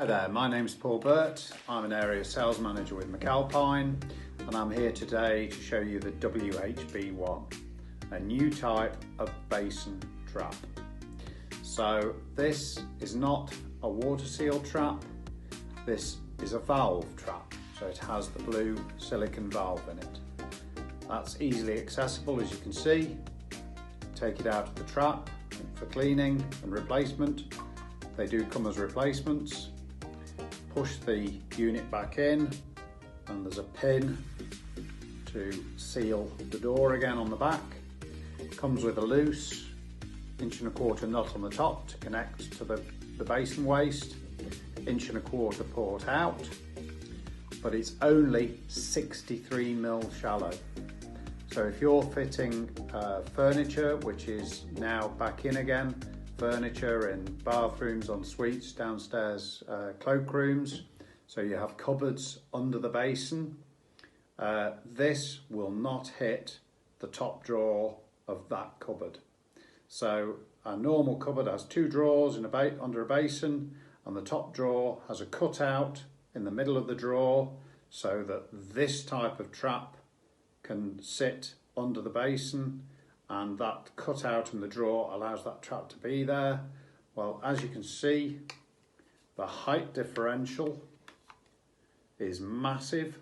Hi there, my name's Burt. I'm an area sales manager with McAlpine, and I'm here today to show you the WHB-1, a new type of basin trap. So this is not a water seal trap, this is a valve trap. So it has the blue silicone valve in it. That's easily accessible, as you can see. Take it out of the trap for cleaning and replacement. They do come as replacements. Push the unit back in, and there's a pin to seal the door again on the back. It comes with a loose 1.25" nut on the top to connect to the basin waste, 1.25" port out, but it's only 63mm shallow. So if you're fitting furniture, which is now back in again, furniture in bathrooms, en suites, downstairs cloakrooms, so you have cupboards under the basin, this will not hit the top drawer of that cupboard. So a normal cupboard has 2 drawers under a basin, and the top drawer has a cutout in the middle of the drawer so that this type of trap can sit under the basin, and that cutout in the drawer allows that trap to be there. Well, as you can see, the height differential is massive,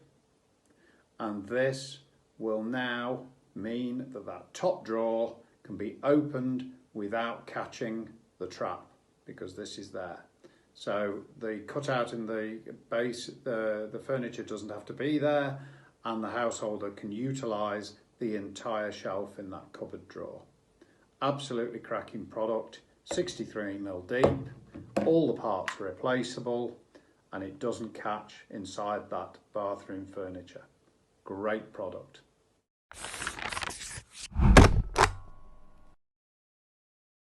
and this will now mean that that top drawer can be opened without catching the trap, because this is there. So the cutout in the base, the furniture doesn't have to be there, and the householder can utilise the entire shelf in that cupboard drawer. Absolutely cracking product, 63mm deep, all the parts are replaceable, and it doesn't catch inside that bathroom furniture. Great product.